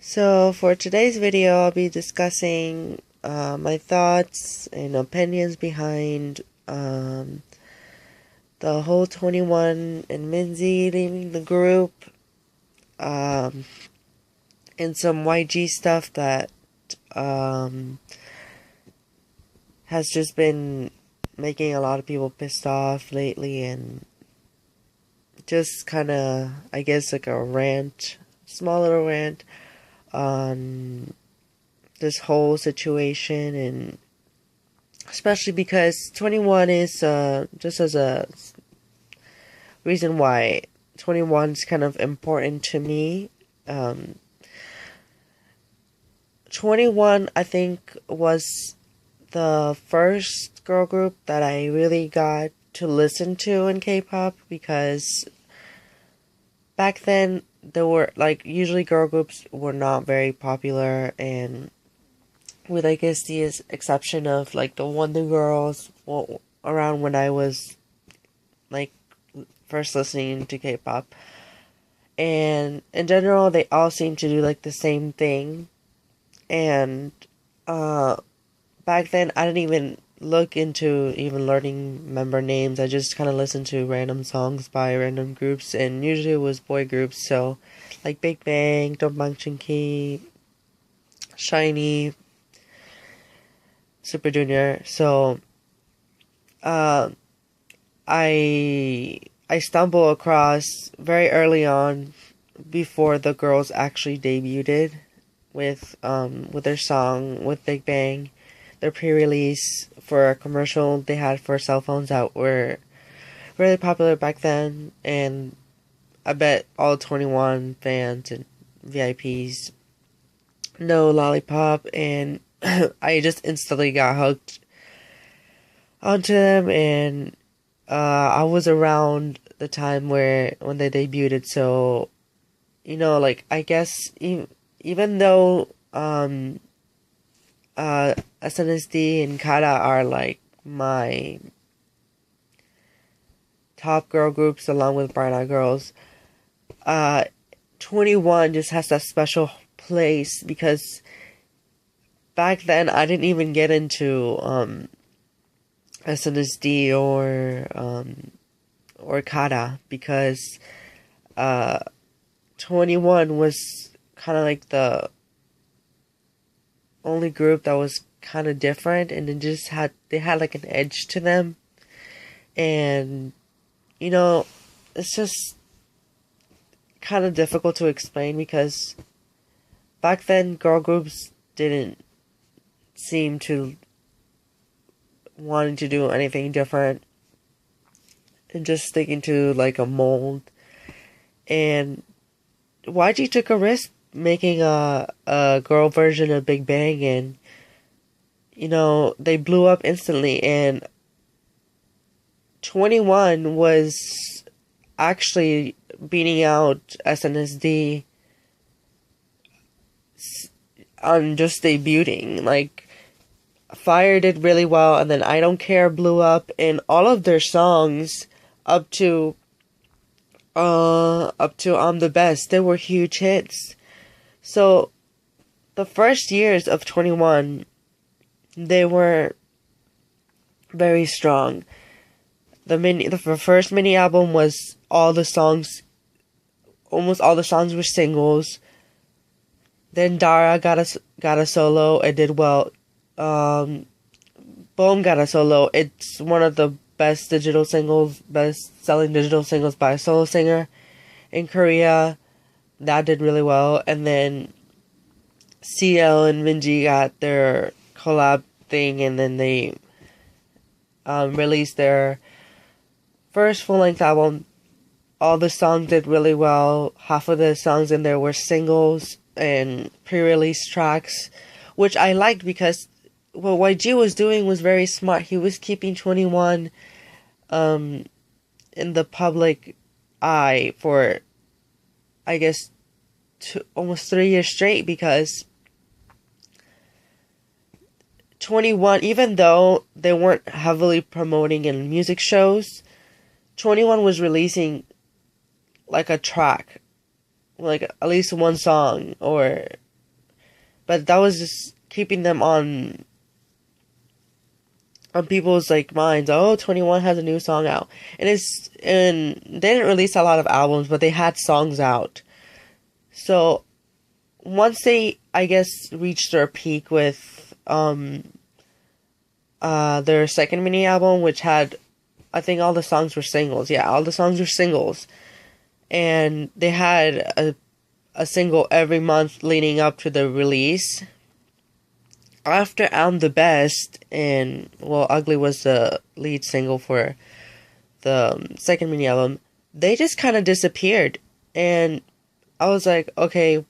So for today's video, I'll be discussing my thoughts and opinions behind the whole 21 and Minzy leaving the group, um, and some YG stuff that um, has just been making a lot of people pissed off lately, and just kind of, I guess, like a rant, small little rant on this whole situation, and especially because 21 is just as a reason why 21 is kind of important to me. um 21, I think, was the first girl group that I really got to listen to in K-pop, because back then there were, like, usually girl groups were not very popular, and with, I guess, the exception of like the Wonder Girls, well, around when I was like first listening to K-pop, and in general they all seem to do like the same thing. And uh back then I didn't even look into even learning member names. I just kind of listened to random songs by random groups, and usually it was boy groups, so like Big Bang, Dongbang Chinky, Shiny, Super Junior. So uh, I stumbled across very early on, before the girls actually debuted with their song with Big Bang, their pre-release for a commercial they had for cell phones that were really popular back then. And I bet all 21 fans and VIPs know Lollipop, and I just instantly got hooked onto them. And I was around the time where when they debuted, so like, I guess, even though SNSD and Kara are like my top girl groups along with Bright Eyed Girls, uh 21 just has that special place, because back then I didn't even get into SNSD or Kara, because uh 21 was kind of like the only group that was kind of different, and they had like an edge to them. And it's just kind of difficult to explain, because back then girl groups didn't seem to wanting to do anything different, and just sticking to like a mold. And YG took a risk making a girl version of Big Bang, and they blew up instantly. And 21 was actually beating out SNSD on just debuting. Like, Fire did really well, and then I Don't Care blew up, and all of their songs up to I'm the Best, they were huge hits. So the first years of 21, they were very strong. The first mini album was almost all the songs were singles. Then Dara got a solo. It did well. Boom got a solo. It's one of the best selling digital singles by a solo singer in Korea. That did really well. And then CL and Minzy got their collab thing, and then they released their first full-length album. All the songs did really well. Half of the songs in there were singles and pre-release tracks, which I liked, because what YG was doing was very smart. He was keeping 21 in the public eye for, I guess, almost 3 years straight, because 21, even though they weren't heavily promoting in music shows, 21 was releasing like a track, like at least one song, or but that was just keeping them on people's like minds. Oh, 21 has a new song out, and they didn't release a lot of albums, but they had songs out. So once they, I guess, reached their peak with their second mini album, which had, I think all the songs were singles. Yeah, all the songs were singles, and they had a single every month leading up to the release. After I'm the Best, and well, Ugly was the lead single for the second mini album, they just kind of disappeared. And I was like, okay,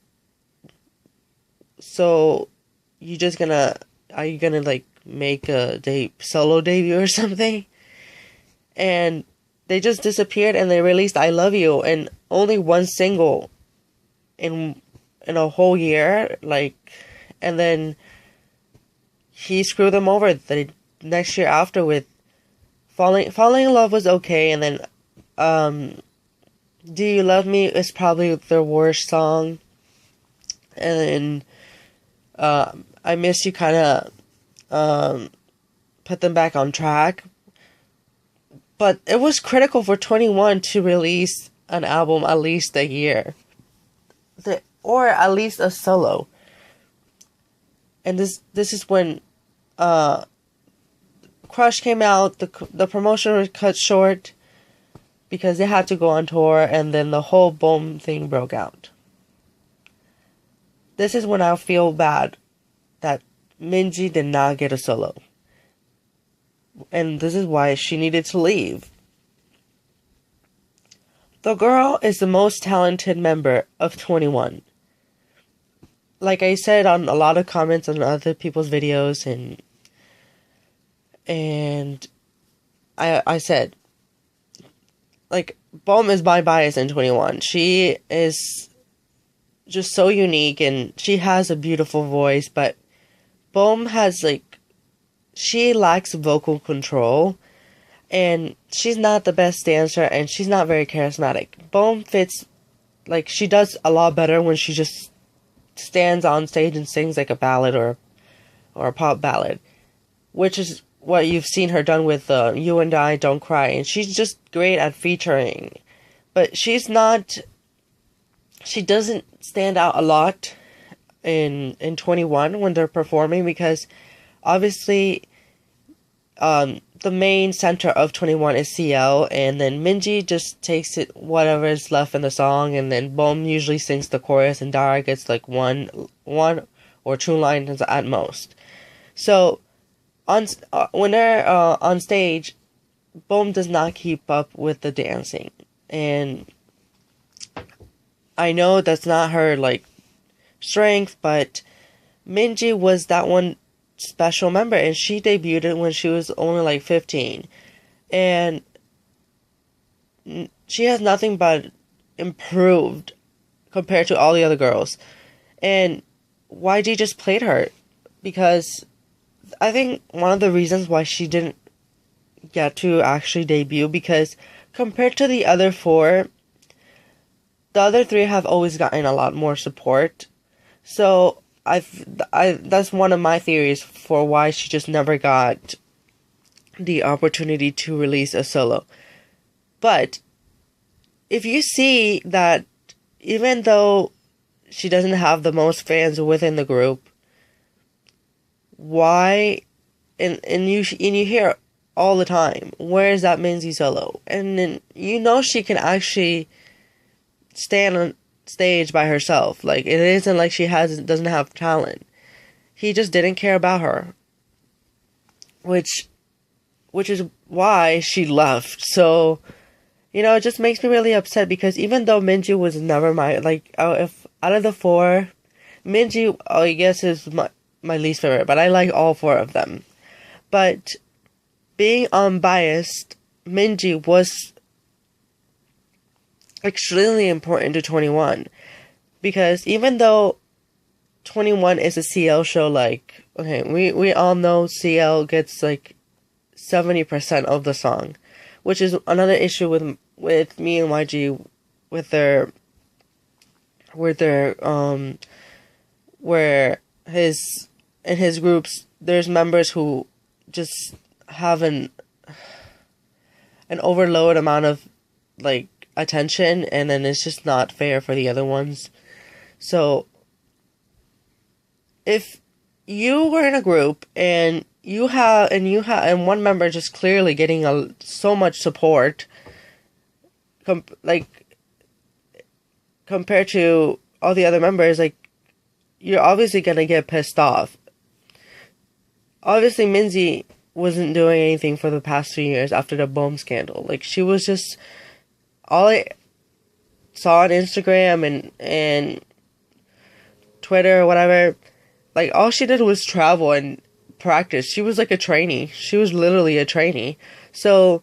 so are you gonna like make a solo debut or something? And they just disappeared, and they released I Love You, and only one single in a whole year, like, and then he screwed them over the next year after with Falling in Love was okay, and then Do You Love Me is probably their worst song, and then I Miss You kind of put them back on track. But it was critical for 21 to release an album at least a year, or at least a solo. And this is when Crush came out. The promotion was cut short because they had to go on tour, and then the whole Boom thing broke out. This is when I feel bad that Minzy did not get a solo. And this is why she needed to leave. The girl is the most talented member of 21. Like I said on a lot of comments on other people's videos, and I said, like, Boom is my bias in 21. She is just so unique, and she has a beautiful voice, but Boom has, like, she lacks vocal control, and she's not the best dancer, and she's not very charismatic. Boom fits, like, she does a lot better when she just stands on stage and sings like a ballad or a pop ballad, which is what you've seen her done with You and I, Don't Cry, and she's just great at featuring, but she doesn't stand out a lot in 21 when they're performing, because obviously the main center of 21 is CL, and then Minzy just takes it whatever is left in the song, and then Boom usually sings the chorus, and Dara gets like one or two lines at most. So when they're on stage, Boom does not keep up with the dancing, and I know that's not her like strength, but Minzy was that one special member, and she debuted when she was only like 15, and she has nothing but improved compared to all the other girls. And YG just played her, because I think one of the reasons why she didn't get to actually debut, because compared to the other four, the other three have always gotten a lot more support. So that's one of my theories for why she just never got the opportunity to release a solo. But if you see that even though she doesn't have the most fans within the group, why, and you hear all the time, where is that Minzy solo? And then you know she can actually stand on stage by herself. Like, it isn't like she doesn't have talent. He just didn't care about her, which is why she left. So, you know, it just makes me really upset, because even though Minzy was never my, like, if out of the four, Minzy, I guess, is my least favorite, but I like all four of them. But being unbiased, Minzy was extremely important to 21, because even though 21 is a CL show, like, okay, we all know CL gets like 70% of the song, which is another issue with me and YG with their where his in his groups, there's members who just have an overload amount of like attention, and then it's just not fair for the other ones. So if you were in a group and and one member just clearly getting so much support, like compared to all the other members, like you're obviously gonna get pissed off. Obviously, Minzy wasn't doing anything for the past 2 years after the bomb scandal. Like she was just all I saw on Instagram and Twitter or whatever. Like all she did was travel and practice. She was like a trainee. She was literally a trainee. So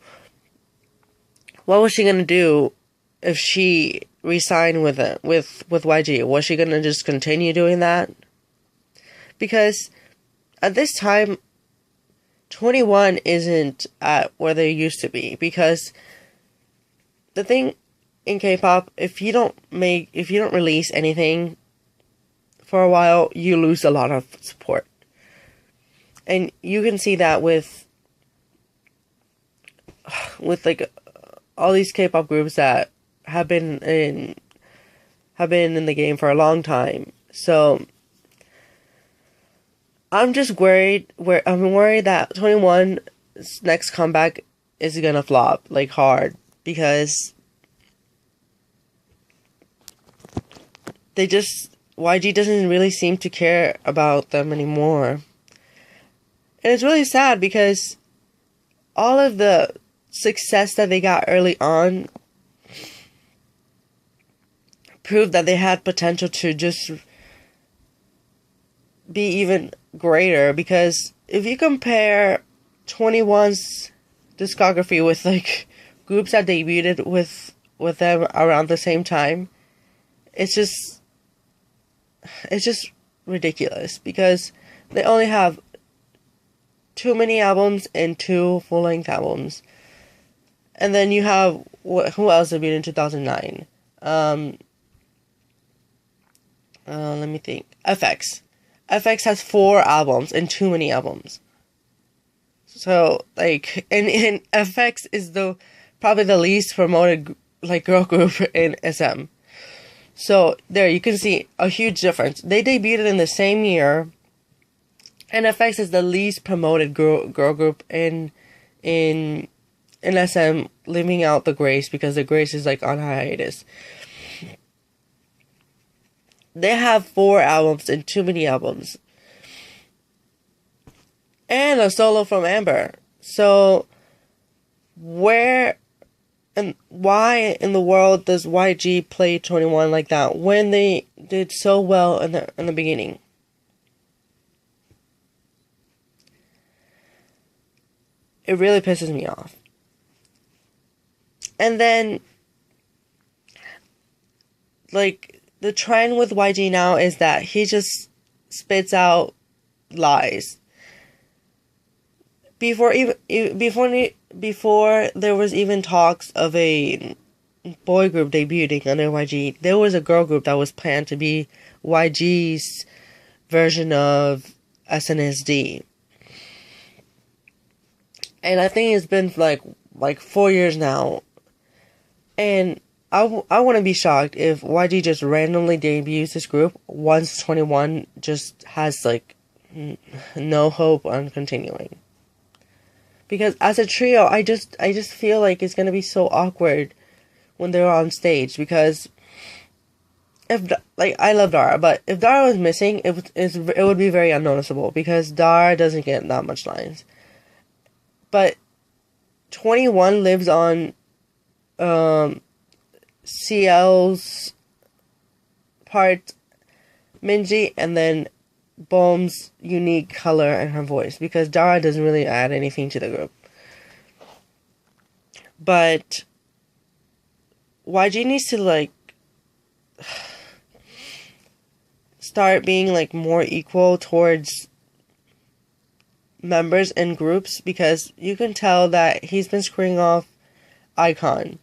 what was she gonna do if she re-signed with YG? Was she gonna just continue doing that? Because at this time, 21 isn't at where they used to be. Because the thing in K-pop, if you don't release anything for a while, you lose a lot of support. And you can see that with like all these K-pop groups that have been in the game for a long time. So I'm just worried that 21's next comeback is gonna flop like hard, because YG doesn't really seem to care about them anymore. And it's really sad because all of the success that they got early on proved that they had potential to just be even greater. Because if you compare 21's discography with like groups that debuted with them around the same time, it's just ridiculous, because they only have 2 mini albums and 2 full-length albums. And then you have who else debuted in 2009? Let me think. FX has 4 albums and 2 mini albums. So like, and FX is probably the least promoted like girl group in SM. So there you can see a huge difference. They debuted in the same year, and FX is the least promoted girl group in SM, leaving out the Grace, because the Grace is like on hiatus. They have 4 albums and 2 mini albums, and a solo from Amber. So where and why in the world does YG play 21 like that when they did so well in the beginning? It really pisses me off. And then, like, the trend with YG now is that he just spits out lies. Before there was even talks of a boy group debuting under YG, there was a girl group that was planned to be YG's version of SNSD. And I think it's been like 4 years now. And I wouldn't be shocked if YG just randomly debuts this group once 21 just has like no hope on continuing. Because as a trio, I just feel like it's gonna be so awkward when they're on stage. Because I love Dara, but if Dara was missing, it would be very unnoticeable, because Dara doesn't get that much lines. But 21 lives on CL's part, Minzy, and then Boom's unique color and her voice, because Dara doesn't really add anything to the group. But YG needs to like start being like more equal towards members and groups, because you can tell that he's been screwing off iKON.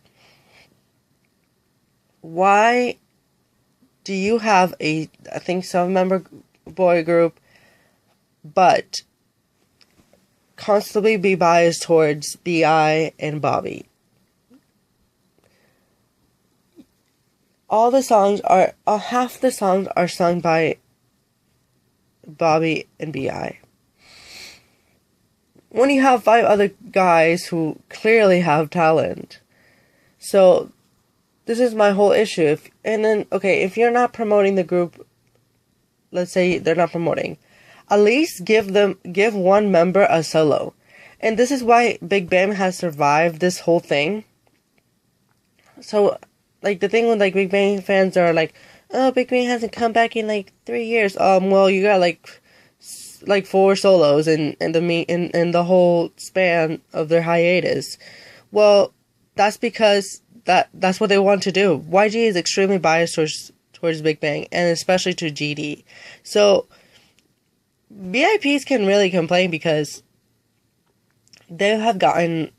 Why do you have a, I think, 7-member boy group, but constantly be biased towards B.I. and Bobby. All the songs are, half the songs are sung by Bobby and B.I. When you have 5 other guys who clearly have talent. So, this is my whole issue. If you're not promoting the group, let's say they're not promoting, at least give one member a solo. And this is why Big Bang has survived this whole thing. So, like, the thing with, like, Big Bang fans are like, oh, Big Bang hasn't come back in, like, 3 years. Well, you got, like 4 solos in the whole span of their hiatus. Well, that's because that's what they want to do. YG is extremely biased towards Big Bang, and especially to GD. So, VIPs can really complain because they have gotten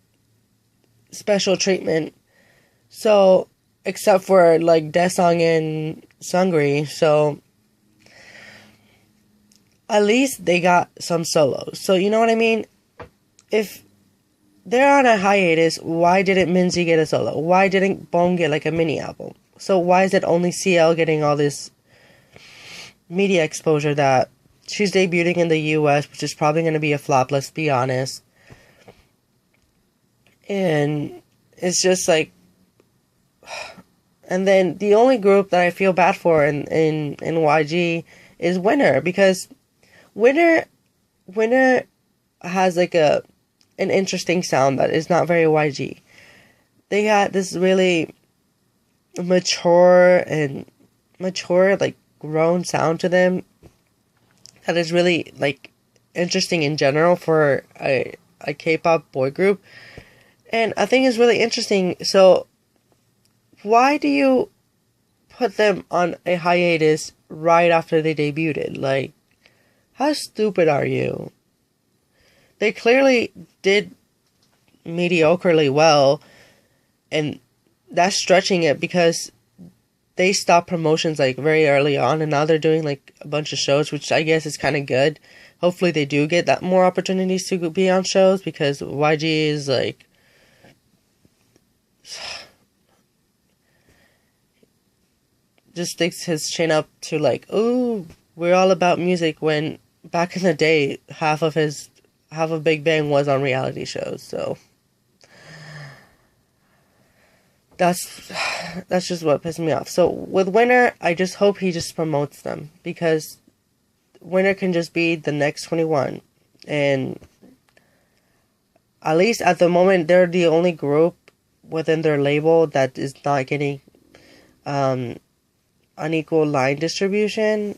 special treatment. So, except for, like, Daesung and Seungri, so at least they got some solos. So, you know what I mean? If they're on a hiatus, why didn't Minzy get a solo? Why didn't Bone get, like, a mini album? So, why is it only CL getting all this media exposure that she's debuting in the US, which is probably going to be a flop, let's be honest. And it's just like, and then the only group that I feel bad for in YG is Winner, because Winner has like an interesting sound that is not very YG. They got this really mature, like, grown sound to them that is really, like, interesting in general for a K-pop boy group. And I think it's really interesting. So, why do you put them on a hiatus right after they debuted? Like, how stupid are you? They clearly did mediocrely well, and that's stretching it because they stopped promotions, like, very early on, and now they're doing, like, a bunch of shows, which I guess is kind of good. Hopefully they do get that more opportunities to be on shows, because YG is, like, just sticks his chin up to, like, ooh, we're all about music, when back in the day, half of Big Bang was on reality shows, so that's just what pissed me off. So with Winner, I just hope he just promotes them, because Winner can just be the next 21, and at least at the moment, they're the only group within their label that is not getting unequal line distribution,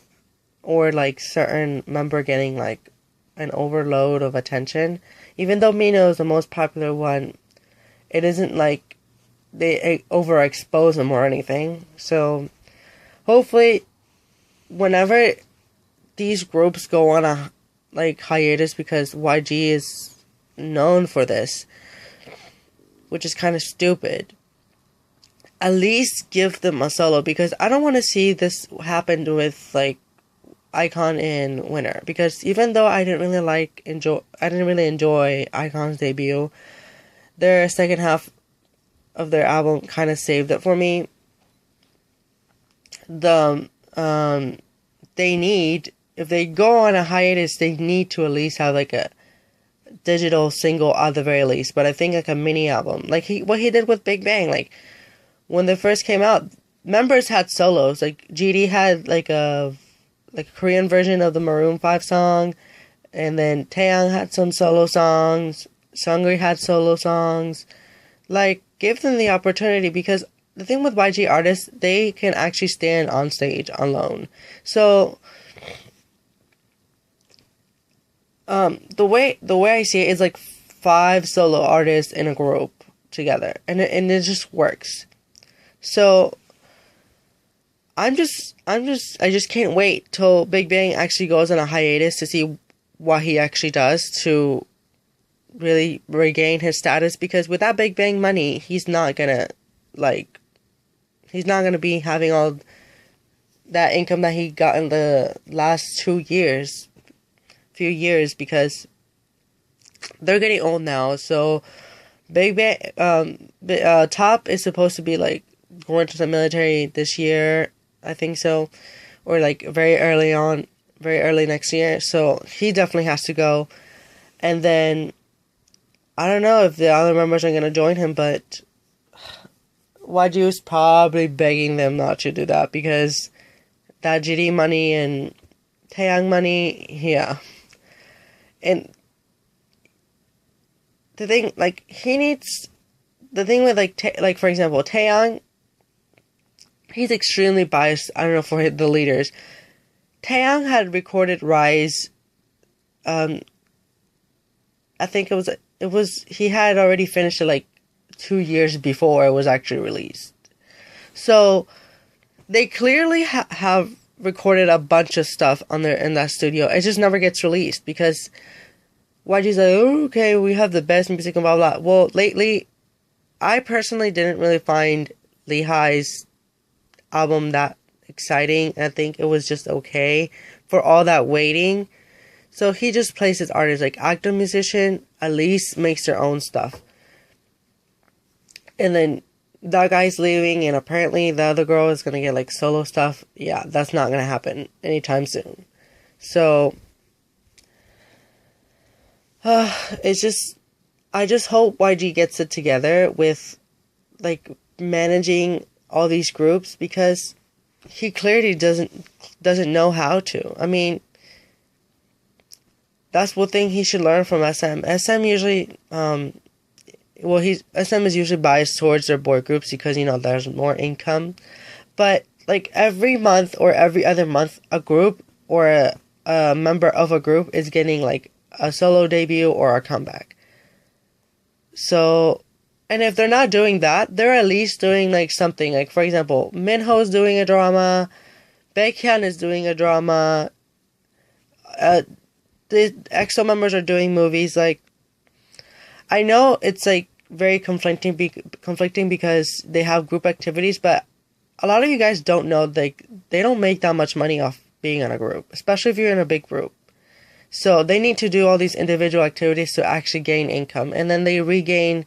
or, like, certain member getting, like, an overload of attention. Even though Mino is the most popular one, it isn't like they overexpose them or anything. So hopefully whenever these groups go on a, like, hiatus, because YG is known for this, which is kind of stupid, at least give them a solo, because I don't want to see this happen with, like, iKON and Winner, because even though I didn't really enjoy iKON's debut, their second half of their album kind of saved it for me. If they go on a hiatus, they need to at least have, like, a digital single at the very least, but I think, like, a mini album, like what he did with Big Bang. Like, when they first came out, members had solos. Like, GD had, like, a Korean version of the Maroon 5 song, and then Taeyang had some solo songs, Seungri had solo songs. Like, give them the opportunity, because the thing with YG artists, they can actually stand on stage alone. So, the way I see it is, like, 5 solo artists in a group together, and it just works. So, I just can't wait till Big Bang actually goes on a hiatus to see what he actually does to really regain his status, because without Big Bang money, he's not gonna be having all that income that he got in the last few years, because they're getting old now. So Big Bang, Top is supposed to be like going to the military this year, I think so, or like very early next year. So he definitely has to go. And then I don't know if the other members are gonna join him, but YG's probably begging them not to do that because that GD money and Taeyang money, yeah. And the thing, like, he needs, the thing with, like, for example, Taeyang, he's extremely biased, I don't know, for the leaders. Taeyang had recorded Rise, I think he had already finished it, like, 2 years before it was actually released. So, they clearly have recorded a bunch of stuff in that studio. It just never gets released because YG's like, oh, okay, we have the best music and blah blah. Well, lately, I personally didn't really find Lehi's album that exciting. I think it was just okay for all that waiting. So he just plays his artists, like actor musician, at least makes their own stuff. And then that guy's leaving, and apparently the other girl is gonna get like solo stuff. Yeah, that's not gonna happen anytime soon. So, it's just, I just hope YG gets it together with like managing all these groups because he clearly doesn't know how to. I mean, that's one thing he should learn from SM. SM usually, SM is usually biased towards their boy groups because, there's more income. But, like, every month or every other month, a group or a member of a group is getting, like, a solo debut or a comeback. So, and if they're not doing that, they're at least doing, like, something. Like, for example, Minho's doing a drama, Baekhyun is doing a drama, the EXO members are doing movies. Like, I know it's like very conflicting because they have group activities, but a lot of you guys don't know they don't make that much money off being in a group, especially if you're in a big group. So they need to do all these individual activities to actually gain income, and then they regain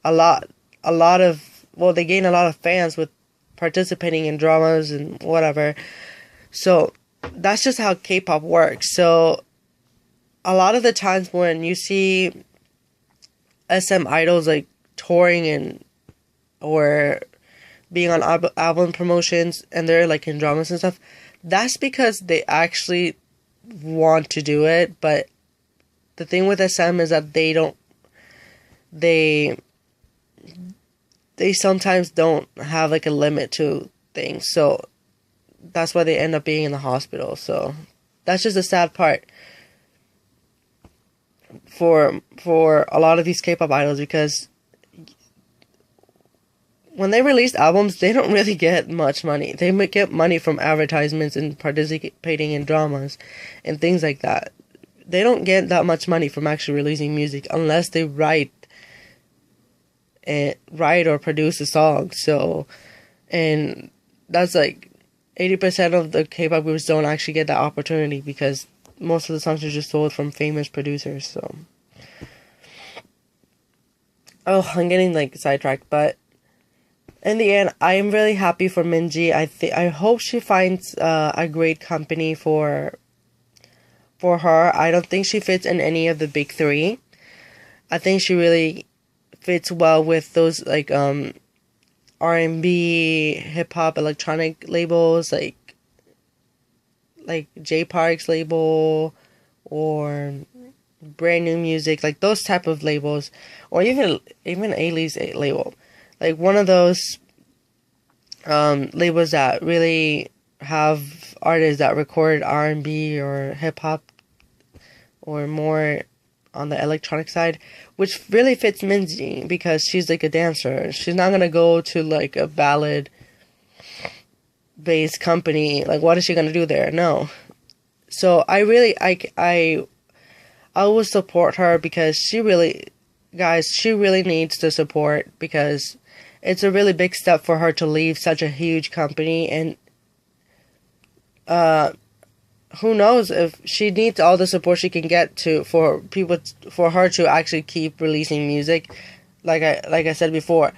they gain a lot of fans with participating in dramas and whatever. So that's just how K-pop works. So a lot of the times when you see SM idols like touring or being on album promotions and they're like in dramas and stuff, that's because they actually want to do it. But the thing with SM is that they sometimes don't have like a limit to things, so that's why they end up being in the hospital. So that's just the sad part for a lot of these K-pop idols, because when they release albums, they don't really get much money. They might get money from advertisements and participating in dramas and things like that. They don't get that much money from actually releasing music unless they write or produce a song. So, and that's like 80% of the K-pop groups don't actually get that opportunity because most of the songs are just sold from famous producers. So, I'm getting like sidetracked, but in the end, I am really happy for Minzy. I hope she finds a great company for her. I don't think she fits in any of the big three. I think she really fits well with those like R&B, hip hop, electronic labels like J Park's label or Brand New Music, like those type of labels, or even Ailey's label, like one of those labels that really have artists that record R&B or hip hop or more on the electronic side, which really fits Minzy because she's like a dancer. She's not gonna go to like a ballad based company. Like, what is she gonna do there? No. So I will support her because she really needs the support, because it's a really big step for her to leave such a huge company and who knows if she needs all the support she can get for her to actually keep releasing music. Like I said before,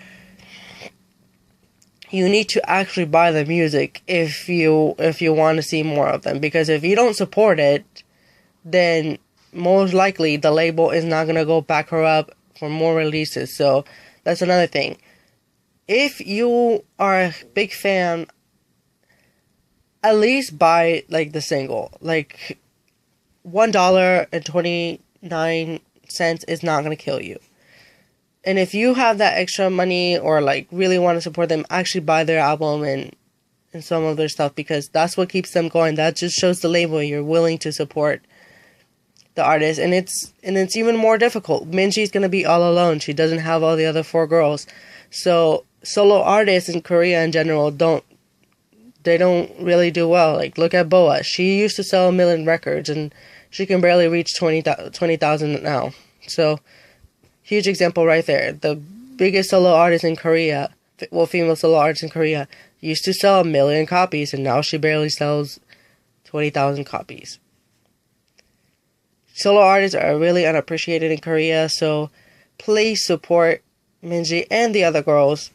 you need to actually buy the music if you want to see more of them, because if you don't support it, then most likely the label is not going to go back her up for more releases. So that's another thing. If you are a big fan, at least buy like the single. Like $1.29 is not going to kill you. And if you have that extra money or like really want to support them, actually buy their album and some of their stuff, because that's what keeps them going. That just shows the label you're willing to support the artist. And it's even more difficult. Minzy's going to be all alone. She doesn't have all the other four girls. So solo artists in Korea in general don't really do well. Like, look at Boa. She used to sell 1 million records, and she can barely reach 20,000 now. So, huge example right there. The biggest solo artist in Korea, well, female solo artist in Korea, used to sell 1 million copies, and now she barely sells 20,000 copies. Solo artists are really unappreciated in Korea, so please support Minzy and the other girls.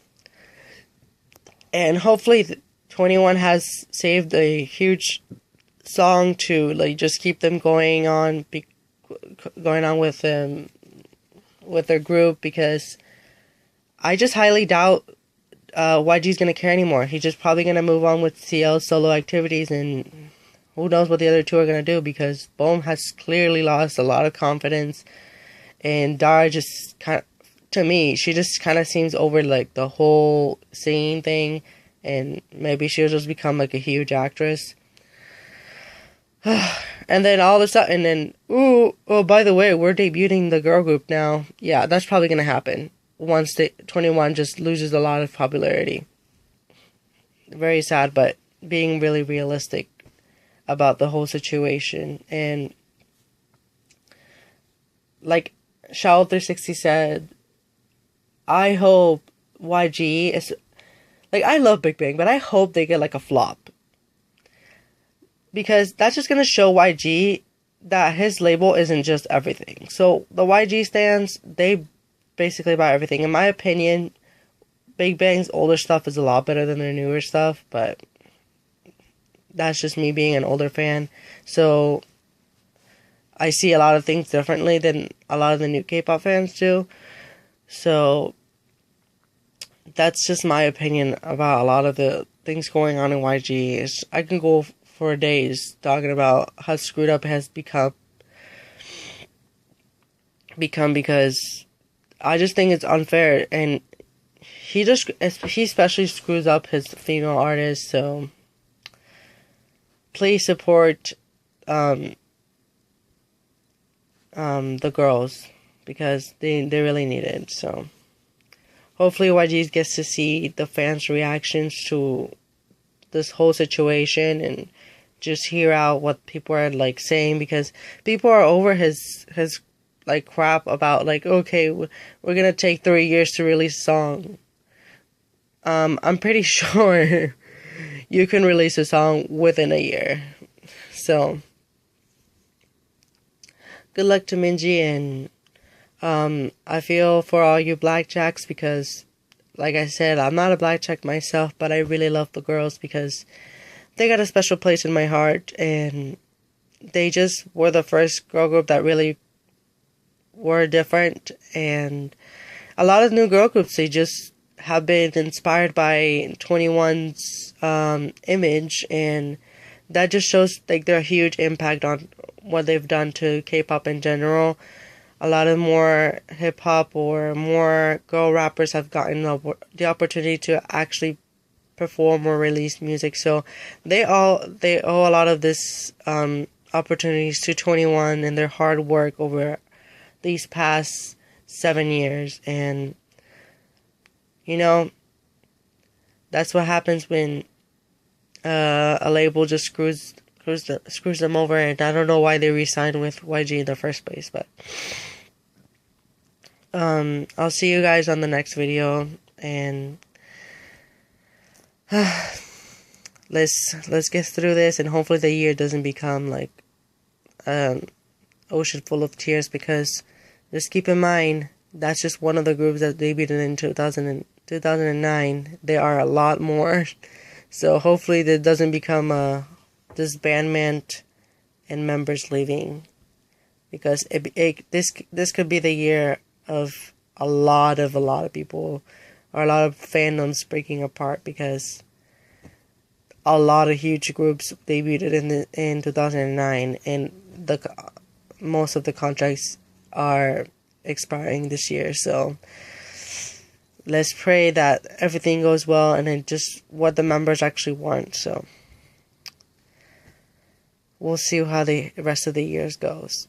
And hopefully 21 has saved a huge song to like just keep them going on with their group, because I just highly doubt YG's gonna care anymore. He's just probably gonna move on with CL's solo activities, and who knows what the other two are gonna do, because Bohm has clearly lost a lot of confidence, and Dara just to me, she just kind of seems over like the whole singing thing, and maybe she'll just become like a huge actress. And then all of a sudden, oh, by the way, we're debuting the girl group now. Yeah, that's probably gonna happen once 21 just loses a lot of popularity. Very sad, but being really realistic about the whole situation. And like Shaol360 said, I hope YG is like, I love Big Bang, but I hope they get like a flop, because that's just gonna show YG that his label isn't just everything. So the YG stans, they basically buy everything. In my opinion, Big Bang's older stuff is a lot better than their newer stuff, but that's just me being an older fan. So I see a lot of things differently than a lot of the new K-pop fans do. So that's just my opinion about a lot of the things going on in YG. I can go for days talking about how screwed up it has become, because I just think it's unfair, and he especially screws up his female artists. So please support the girls, because they really need it. So hopefully YG gets to see the fans' reactions to this whole situation and just hear out what people are like saying, because people are over his like crap about like, okay, we're gonna take 3 years to release a song. I'm pretty sure you can release a song within a year. So good luck to Minzy, and I feel for all you blackjacks, because like I said, I'm not a blackjack myself, but I really love the girls because they got a special place in my heart, and they just were the first girl group that really were different. And a lot of new girl groups, they just have been inspired by 21's image, and that just shows like their huge impact on what they've done to K-pop in general. A lot of more hip-hop or more girl rappers have gotten the opportunity to actually perform or release music. So they owe a lot of this opportunities to 21 and their hard work over these past 7 years. And you know, that's what happens when a label just screws them over. And I don't know why they re-signed with YG in the first place, but I'll see you guys on the next video, and let's get through this, and hopefully the year doesn't become like an ocean full of tears, because just keep in mind that's just one of the groups that debuted in 2009. There are a lot more, so hopefully that doesn't become a disbandment and members leaving, because this could be the year of a lot of people, or a lot of fandoms breaking apart, because a lot of huge groups debuted in 2009, and most of the contracts are expiring this year. So let's pray that everything goes well, and then just what the members actually want. So we'll see how the rest of the years goes.